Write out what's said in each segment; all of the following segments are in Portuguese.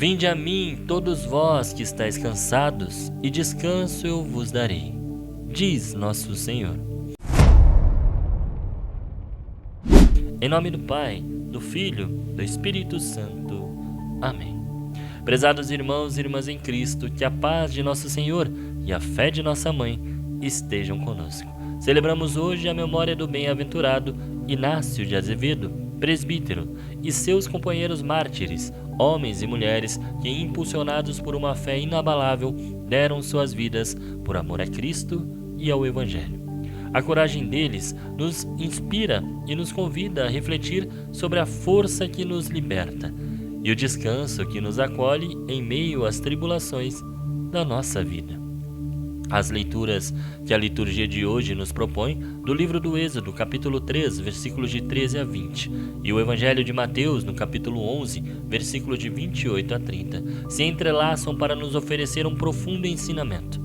Vinde a mim, todos vós que estáis cansados, e descanso eu vos darei, diz nosso Senhor. Em nome do Pai, do Filho, do Espírito Santo. Amém. Prezados irmãos e irmãs em Cristo, que a paz de nosso Senhor e a fé de nossa Mãe estejam conosco. Celebramos hoje a memória do bem-aventurado Inácio de Azevedo, presbítero, e seus companheiros mártires, homens e mulheres que, impulsionados por uma fé inabalável, deram suas vidas por amor a Cristo e ao Evangelho. A coragem deles nos inspira e nos convida a refletir sobre a força que nos liberta e o descanso que nos acolhe em meio às tribulações da nossa vida. As leituras que a liturgia de hoje nos propõe do livro do Êxodo, capítulo 3, versículos de 13 a 20, e o Evangelho de Mateus, no capítulo 11, versículos de 28 a 30, se entrelaçam para nos oferecer um profundo ensinamento,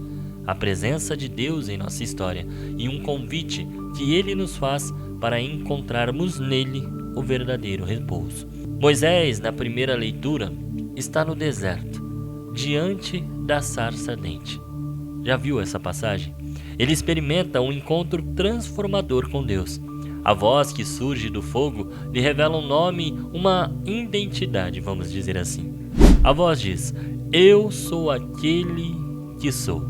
a presença de Deus em nossa história e um convite que Ele nos faz para encontrarmos nele o verdadeiro repouso. Moisés, na primeira leitura, está no deserto, diante da sarça ardente. Já viu essa passagem? Ele experimenta um encontro transformador com Deus. A voz que surge do fogo lhe revela um nome, uma identidade, vamos dizer assim. A voz diz: "Eu sou aquele que sou."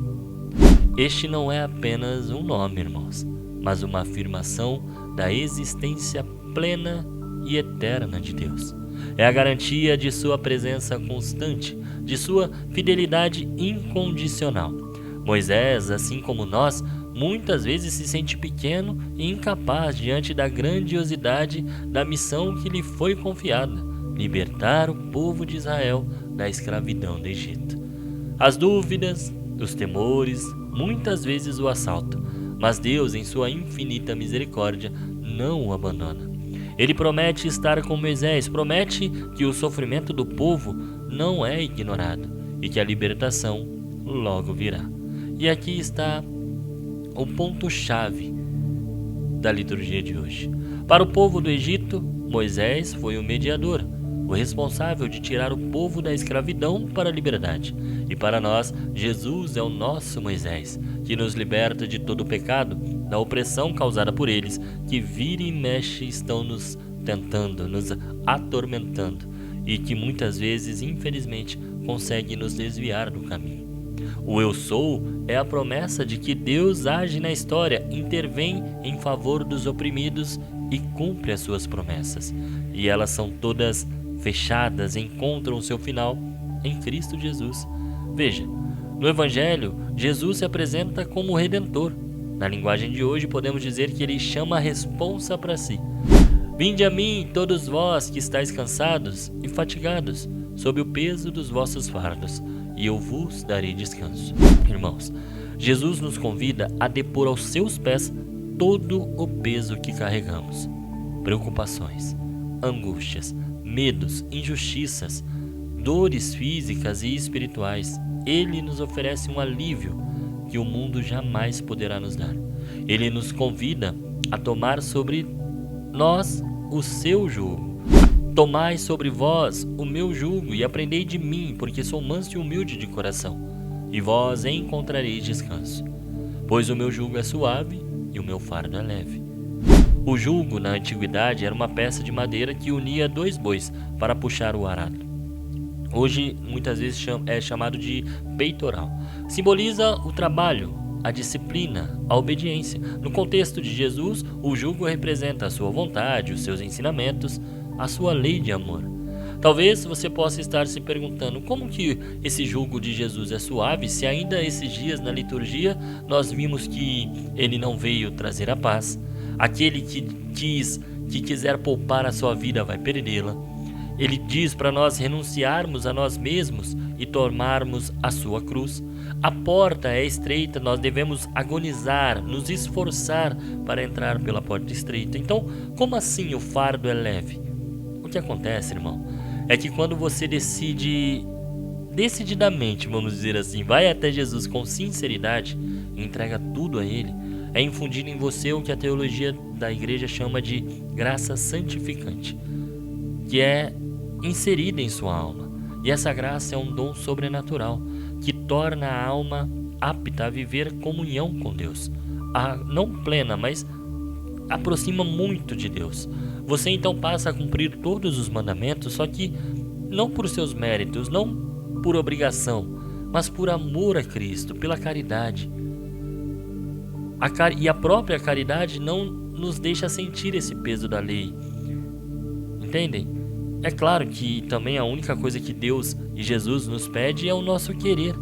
Este não é apenas um nome, irmãos, mas uma afirmação da existência plena e eterna de Deus. É a garantia de sua presença constante, de sua fidelidade incondicional. Moisés, assim como nós, muitas vezes se sente pequeno e incapaz diante da grandiosidade da missão que lhe foi confiada: libertar o povo de Israel da escravidão do Egito. As dúvidas, os temores, muitas vezes o assaltam, mas Deus, em sua infinita misericórdia, não o abandona. Ele promete estar com Moisés, promete que o sofrimento do povo não é ignorado e que a libertação logo virá. E aqui está o ponto-chave da liturgia de hoje. Para o povo do Egito, Moisés foi o mediador, o responsável de tirar o povo da escravidão para a liberdade. E para nós, Jesus é o nosso Moisés, que nos liberta de todo o pecado, da opressão causada por eles, que vira e mexe estão nos tentando, nos atormentando, e que muitas vezes, infelizmente, consegue nos desviar do caminho. O Eu Sou é a promessa de que Deus age na história, intervém em favor dos oprimidos e cumpre as suas promessas. E elas são todas fechadas, encontram o seu final em Cristo Jesus. Veja, no Evangelho, Jesus se apresenta como o Redentor. Na linguagem de hoje, podemos dizer que ele chama a responsa para si. Vinde a mim, todos vós que estáis cansados e fatigados, sob o peso dos vossos fardos, e eu vos darei descanso. Irmãos, Jesus nos convida a depor aos seus pés todo o peso que carregamos. Preocupações, angústias, medos, injustiças, dores físicas e espirituais. Ele nos oferece um alívio que o mundo jamais poderá nos dar. Ele nos convida a tomar sobre nós o seu jugo. Tomai sobre vós o meu jugo e aprendei de mim, porque sou manso e humilde de coração, e vós encontrareis descanso. Pois o meu jugo é suave e o meu fardo é leve. O jugo, na antiguidade, era uma peça de madeira que unia dois bois para puxar o arado. Hoje, muitas vezes é chamado de peitoral. Simboliza o trabalho, a disciplina, a obediência. No contexto de Jesus, o jugo representa a sua vontade, os seus ensinamentos, a sua lei de amor. Talvez você possa estar se perguntando como que esse jugo de Jesus é suave, se ainda esses dias na liturgia nós vimos que ele não veio trazer a paz. Aquele que quiser poupar a sua vida vai perdê-la. Ele diz para nós renunciarmos a nós mesmos e tomarmos a sua cruz. A porta é estreita, nós devemos agonizar, nos esforçar para entrar pela porta estreita. Então, como assim o fardo é leve? O que acontece, irmão, é que quando você decididamente, vamos dizer assim, vai até Jesus com sinceridade e entrega tudo a Ele, é infundir em você o que a teologia da igreja chama de graça santificante, que é inserida em sua alma. E essa graça é um dom sobrenatural que torna a alma apta a viver comunhão com Deus. Não plena, mas aproxima muito de Deus. Você então passa a cumprir todos os mandamentos, só que não por seus méritos, não por obrigação, mas por amor a Cristo, pela caridade. E a própria caridade não nos deixa sentir esse peso da lei. Entendem? É claro que também a única coisa que Deus e Jesus nos pede é o nosso querer.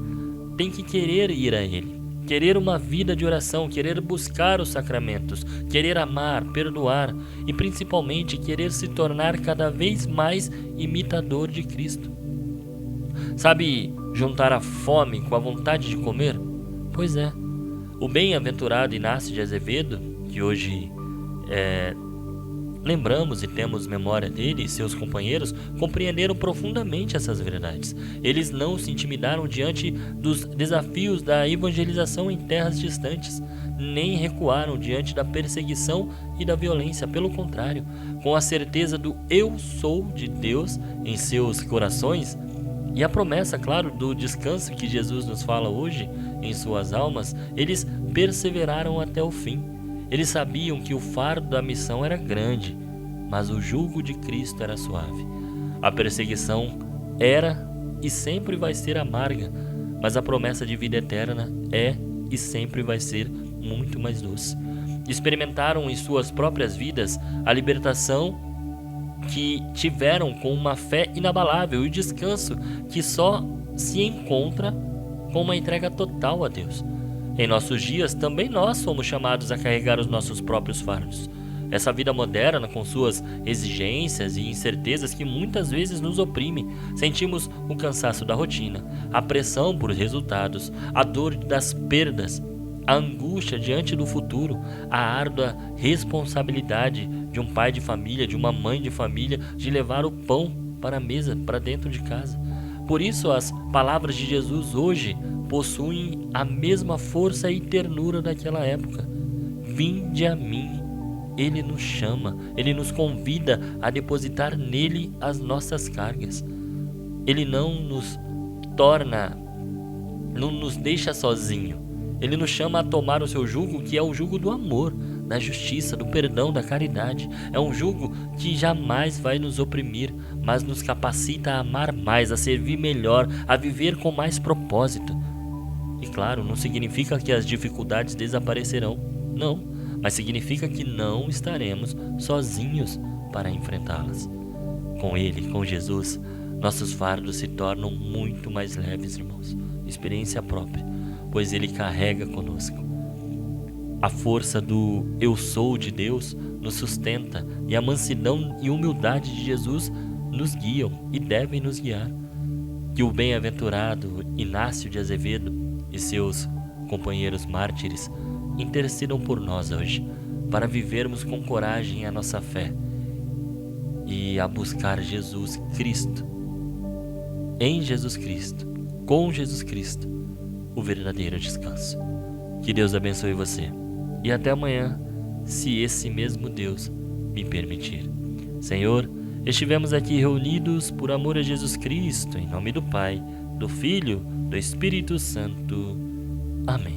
Tem que querer ir a Ele, querer uma vida de oração, querer buscar os sacramentos, querer amar, perdoar e principalmente querer se tornar cada vez mais imitador de Cristo. Sabe juntar a fome com a vontade de comer? Pois é. O bem-aventurado Inácio de Azevedo, que hoje lembramos e temos memória dele e seus companheiros, compreenderam profundamente essas verdades. Eles não se intimidaram diante dos desafios da evangelização em terras distantes, nem recuaram diante da perseguição e da violência. Pelo contrário, com a certeza do eu sou de Deus em seus corações e a promessa, claro, do descanso que Jesus nos fala hoje em suas almas, eles perseveraram até o fim. Eles sabiam que o fardo da missão era grande, mas o jugo de Cristo era suave. A perseguição era e sempre vai ser amarga, mas a promessa de vida eterna é e sempre vai ser muito mais doce. Experimentaram em suas próprias vidas a libertação que tiveram com uma fé inabalável e o descanso que só se encontra com uma entrega total a Deus. Em nossos dias, também nós somos chamados a carregar os nossos próprios fardos. Essa vida moderna, com suas exigências e incertezas que muitas vezes nos oprime, sentimos o cansaço da rotina, a pressão por resultados, a dor das perdas, a angústia diante do futuro, a árdua responsabilidade de um pai de família, de uma mãe de família, de levar o pão para a mesa, para dentro de casa. Por isso, as palavras de Jesus hoje possuem a mesma força e ternura daquela época. Vinde a mim. Ele nos chama, Ele nos convida a depositar nele as nossas cargas. Ele não nos deixa sozinho. Ele nos chama a tomar o seu jugo, que é o jugo do amor, da justiça, do perdão, da caridade. É um jugo que jamais vai nos oprimir, mas nos capacita a amar mais, a servir melhor, a viver com mais propósito. E claro, não significa que as dificuldades desaparecerão, não, mas significa que não estaremos sozinhos para enfrentá-las. Com Ele, com Jesus, nossos fardos se tornam muito mais leves, irmãos. Experiência própria, pois Ele carrega conosco. A força do eu sou de Deus nos sustenta e a mansidão e humildade de Jesus nos guiam e devem nos guiar. Que o bem-aventurado Inácio de Azevedo e seus companheiros mártires intercedam por nós hoje, para vivermos com coragem a nossa fé e a buscar Jesus Cristo, em Jesus Cristo, com Jesus Cristo, o verdadeiro descanso. Que Deus abençoe você e até amanhã, se esse mesmo Deus me permitir. Senhor, estivemos aqui reunidos por amor a Jesus Cristo, em nome do Pai, do Filho, do Espírito Santo. Amém.